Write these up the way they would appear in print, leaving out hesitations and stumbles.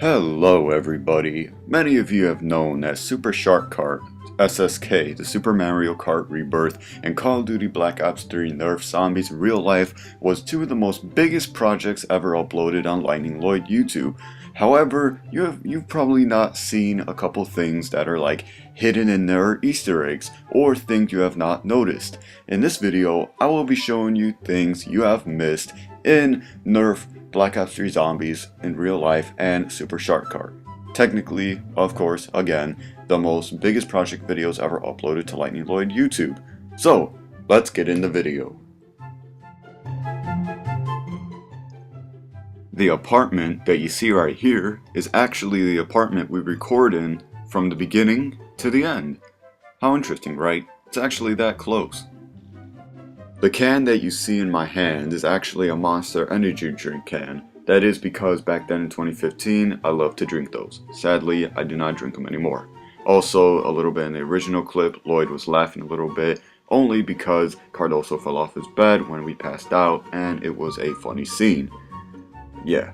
Hello everybody. Many of you have known that Super Shark Kart, SSK, the Super Mario Kart Rebirth, and Call of Duty Black Ops 3 Nerf Zombies in real life was two of the most biggest projects ever uploaded on Lightning Lloyd YouTube. However, you've probably not seen a couple things that are like hidden in there, Easter eggs, or things you have not noticed. In this video, I will be showing you things you have missed in Nerf Black Ops 3 Zombies in real life and Super Shark Kart. Technically, of course, again, the most biggest project videos ever uploaded to Lightning Lloyd YouTube. So, let's get in the video. The apartment that you see right here is actually the apartment we record in from the beginning to the end. How interesting, right? It's actually that close. The can that you see in my hand is actually a Monster energy drink can. That is because back then in 2015, I loved to drink those. Sadly, I do not drink them anymore. Also, a little bit in the original clip, Lloyd was laughing a little bit, only because Cardoso fell off his bed when we passed out, and it was a funny scene. Yeah.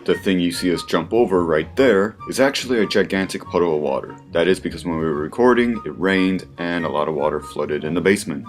The thing you see us jump over right there is actually a gigantic puddle of water. That is because when we were recording, it rained and a lot of water flooded in the basement.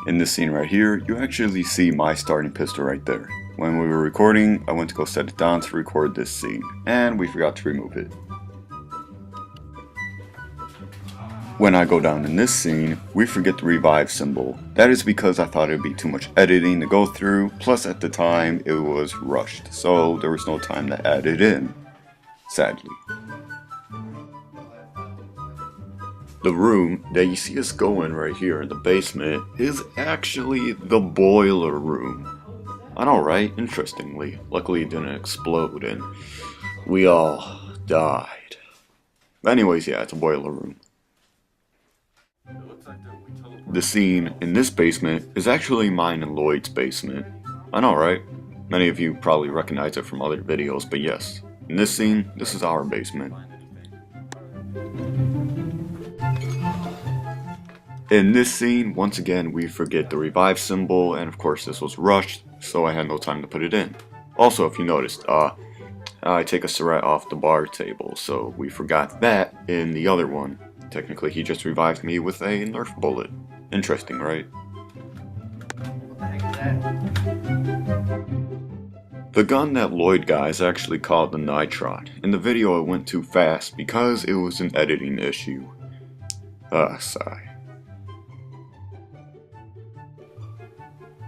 In this scene right here, you actually see my starting pistol right there. When we were recording, I went to go set it down to record this scene, and we forgot to remove it. When I go down in this scene, we forget the revive symbol. That is because I thought it would be too much editing to go through, plus at the time it was rushed, so there was no time to add it in, sadly. The room that you see us go in right here in the basement is actually the boiler room. I know, right? Interestingly. Luckily it didn't explode and we all died. Anyways, yeah, it's a boiler room. The scene in this basement is actually mine and Lloyd's basement. I know, right? Many of you probably recognize it from other videos, but yes. In this scene, this is our basement. In this scene, once again, we forget the revive symbol, and of course this was rushed, so I had no time to put it in. Also, if you noticed, I take a Surette off the bar table, so we forgot that in the other one. Technically, he just revived me with a Nerf bullet. Interesting, right? The gun that Lloyd got is actually called the Nitron. In the video it went too fast because it was an editing issue. Sigh.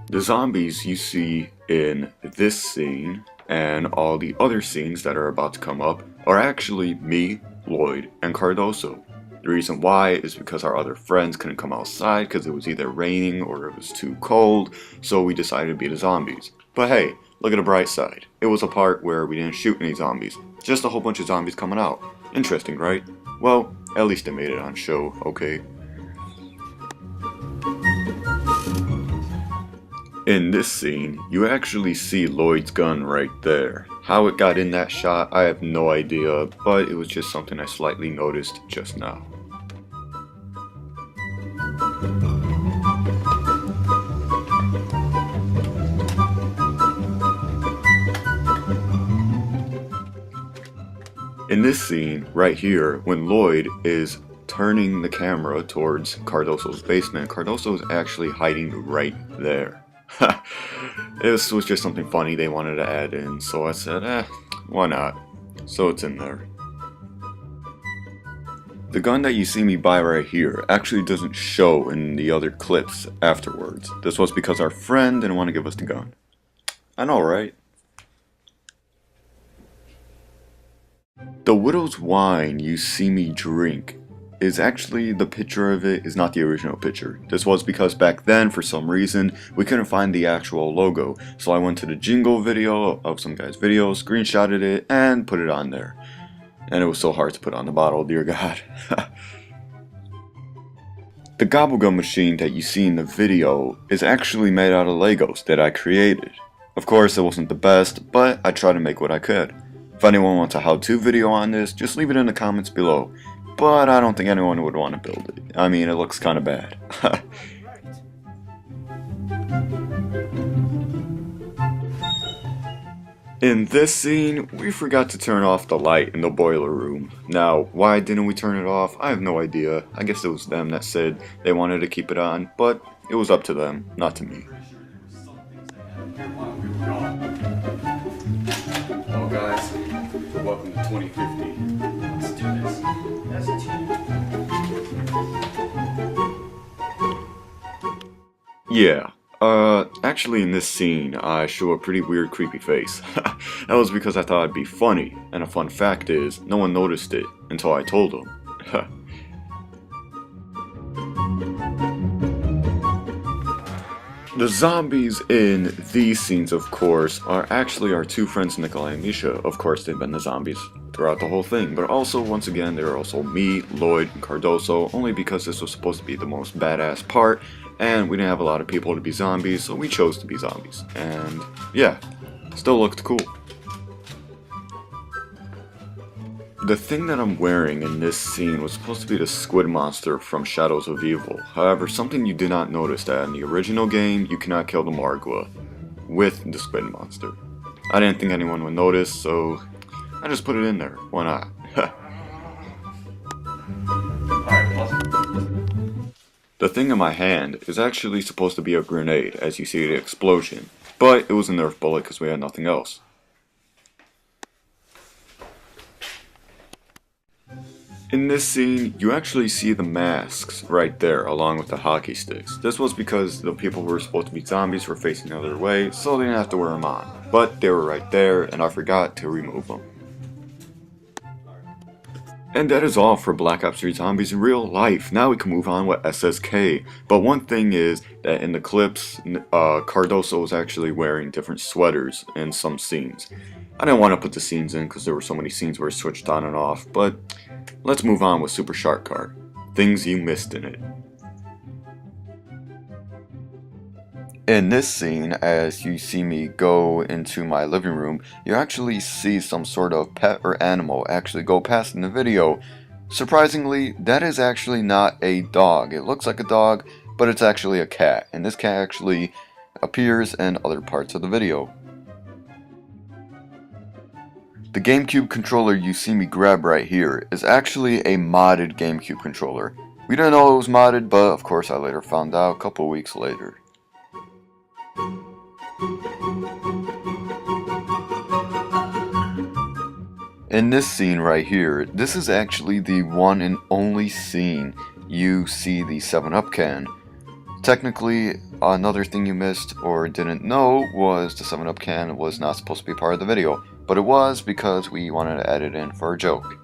The zombies you see in this scene and all the other scenes that are about to come up are actually me, Lloyd, and Cardoso. The reason why is because our other friends couldn't come outside because it was either raining or it was too cold, so we decided to be the zombies. But hey, look at the bright side. It was a part where we didn't shoot any zombies, just a whole bunch of zombies coming out. Interesting, right? Well, at least they made it on show, okay? In this scene, you actually see Lloyd's gun right there. How it got in that shot, I have no idea, but it was just something I slightly noticed just now. In this scene, right here, when Lloyd is turning the camera towards Cardoso's basement, Cardoso is actually hiding right there. This was just something funny they wanted to add in, so I said, why not? So it's in there. The gun that you see me buy right here actually doesn't show in the other clips afterwards. This was because our friend didn't want to give us the gun. I know, right? The Widow's Wine you see me drink is actually, the picture of it is not the original picture. This was because back then, for some reason, we couldn't find the actual logo. So I went to the jingle video of some guy's video, screenshotted it, and put it on there. And it was so hard to put on the bottle, dear God. The gobblegum machine that you see in the video is actually made out of Legos that I created. Of course, it wasn't the best, but I tried to make what I could. If anyone wants a how-to video on this, just leave it in the comments below. But I don't think anyone would want to build it. I mean, it looks kind of bad. In this scene, we forgot to turn off the light in the boiler room. Now, why didn't we turn it off? I have no idea. I guess it was them that said they wanted to keep it on, but it was up to them, not to me. Well guys, welcome to 2050. Let's do this as a team. Yeah. Actually in this scene, I show a pretty weird, creepy face. That was because I thought it'd be funny, and a fun fact is, no one noticed it until I told them. The zombies in these scenes, of course, are actually our two friends Nikolai and Misha. Of course, they've been the zombies throughout the whole thing, but also, once again, they're also me, Lloyd, and Cardoso, only because this was supposed to be the most badass part, and we didn't have a lot of people to be zombies, so we chose to be zombies. And yeah, still looked cool. The thing that I'm wearing in this scene was supposed to be the squid monster from Shadows of Evil. However, something you did not notice that in the original game, you cannot kill the Margwa with the squid monster. I didn't think anyone would notice, so I just put it in there. Why not? The thing in my hand is actually supposed to be a grenade, as you see the explosion, but it was a Nerf bullet because we had nothing else. In this scene, you actually see the masks right there along with the hockey sticks. This was because the people who were supposed to be zombies were facing the other way, so they didn't have to wear them on. But they were right there, and I forgot to remove them. And that is all for Black Ops 3 Zombies in real life. Now we can move on with SSK. But one thing is that in the clips, Cardoso was actually wearing different sweaters in some scenes. I didn't want to put the scenes in because there were so many scenes where it switched on and off, but let's move on with Super Shark Card. Things you missed in it. In this scene, as you see me go into my living room, you actually see some sort of pet or animal actually go past in the video. Surprisingly, that is actually not a dog. It looks like a dog, but it's actually a cat, and this cat actually appears in other parts of the video. The GameCube controller you see me grab right here is actually a modded GameCube controller. We didn't know it was modded, but of course I later found out a couple weeks later. In this scene right here, this is actually the one and only scene you see the 7-Up can. Technically, another thing you missed or didn't know was the 7-Up can was not supposed to be part of the video, but it was because we wanted to add it in for a joke.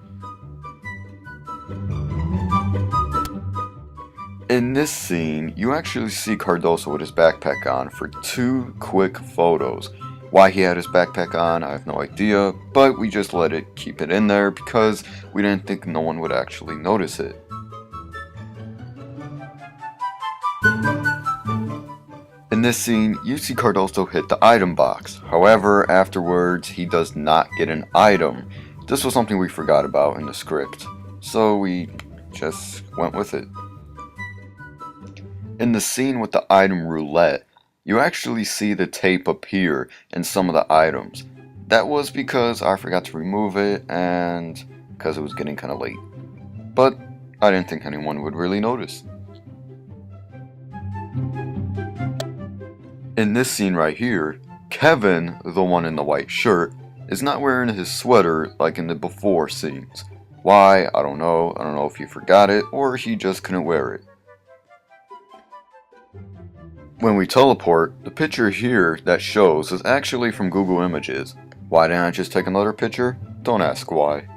In this scene, you actually see Cardoso with his backpack on for 2 quick photos. Why he had his backpack on, I have no idea, but we just let it keep it in there because we didn't think no one would actually notice it. In this scene, you see Cardoso hit the item box. However, afterwards, he does not get an item. This was something we forgot about in the script, so we just went with it. In the scene with the item roulette, you actually see the tape appear in some of the items. That was because I forgot to remove it and because it was getting kind of late. But I didn't think anyone would really notice. In this scene right here, Kevin, the one in the white shirt, is not wearing his sweater like in the before scenes. Why? I don't know. I don't know if he forgot it or he just couldn't wear it. When we teleport, the picture here that shows is actually from Google Images. Why didn't I just take another picture? Don't ask why.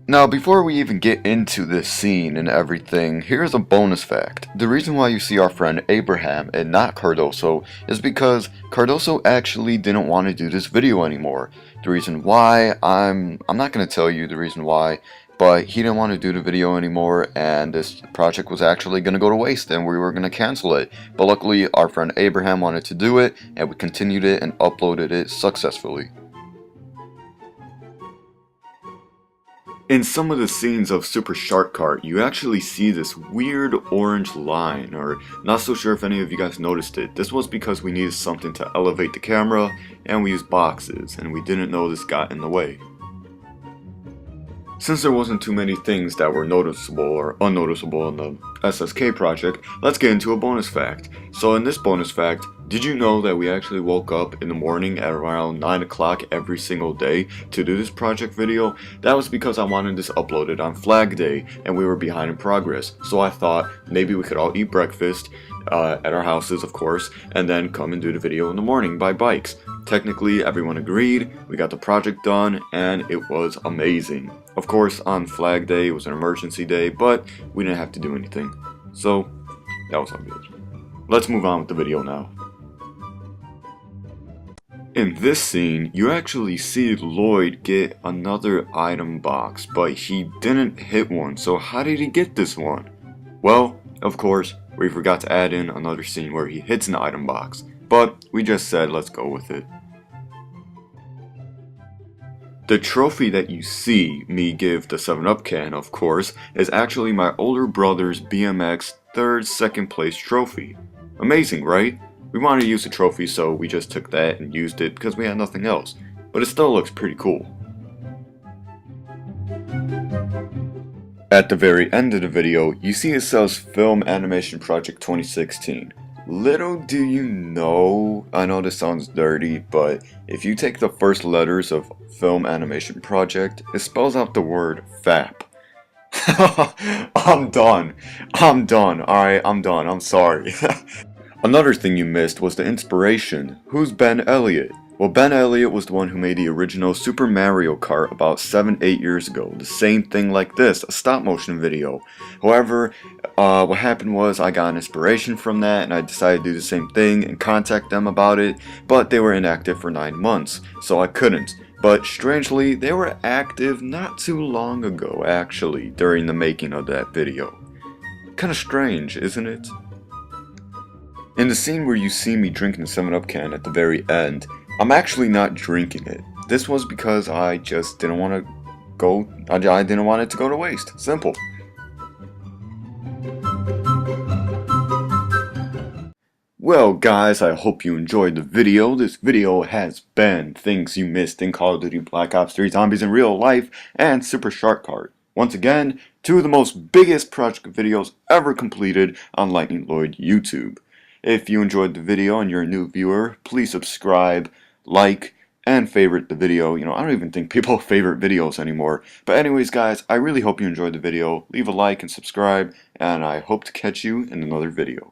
Now, before we even get into this scene and everything, here's a bonus fact. The reason why you see our friend Abraham and not Cardoso is because Cardoso actually didn't want to do this video anymore. The reason why, I'm not going to tell you the reason why, but he didn't want to do the video anymore and this project was actually going to go to waste and we were going to cancel it. But luckily, our friend Abraham wanted to do it and we continued it and uploaded it successfully. In some of the scenes of Super Shark Kart, you actually see this weird orange line, or not so sure if any of you guys noticed it. This was because we needed something to elevate the camera, and we used boxes, and we didn't know this got in the way. Since there wasn't too many things that were noticeable or unnoticeable in the SSK project, let's get into a bonus fact. So in this bonus fact, did you know that we actually woke up in the morning at around 9 o'clock every single day to do this project video? That was because I wanted this uploaded on Flag Day and we were behind in progress. So I thought maybe we could all eat breakfast at our houses, of course, and then come and do the video in the morning by bikes. Technically, everyone agreed, we got the project done, and it was amazing. Of course, on Flag Day, it was an emergency day, but we didn't have to do anything. So, that was all good. Let's move on with the video now. In this scene, you actually see Lloyd get another item box, but he didn't hit one, so how did he get this one? Well, of course, we forgot to add in another scene where he hits an item box, but we just said let's go with it. The trophy that you see me give the 7-Up can, of course, is actually my older brother's BMX second place trophy. Amazing, right? We wanted to use the trophy, so we just took that and used it because we had nothing else. But it still looks pretty cool. At the very end of the video, you see it says Film Animation Project 2016. Little do you know, I know this sounds dirty, but if you take the first letters of Film Animation Project, it spells out the word FAP. I'm done. Alright, I'm done. I'm sorry. Another thing you missed was the inspiration. Who's Ben Elliott? Well, Ben Elliott was the one who made the original Super Mario Kart about 7-8 years ago. The same thing like this, a stop motion video. However, what happened was I got an inspiration from that and I decided to do the same thing and contact them about it, but they were inactive for 9 months, so I couldn't. But strangely, they were active not too long ago actually, during the making of that video. Kinda strange, isn't it? In the scene where you see me drinking the 7-Up can at the very end, I'm actually not drinking it. This was because I just didn't want to go, I didn't want it to go to waste. Simple. Well guys, I hope you enjoyed the video. This video has been things you missed in Call of Duty Black Ops 3 Zombies in Real Life and Super Shark Kart. Once again, two of the most biggest project videos ever completed on Lightning Lloyd YouTube. If you enjoyed the video and you're a new viewer, please subscribe, like, and favorite the video. You know, I don't even think people favorite videos anymore. But anyways guys, I really hope you enjoyed the video. Leave a like and subscribe, and I hope to catch you in another video.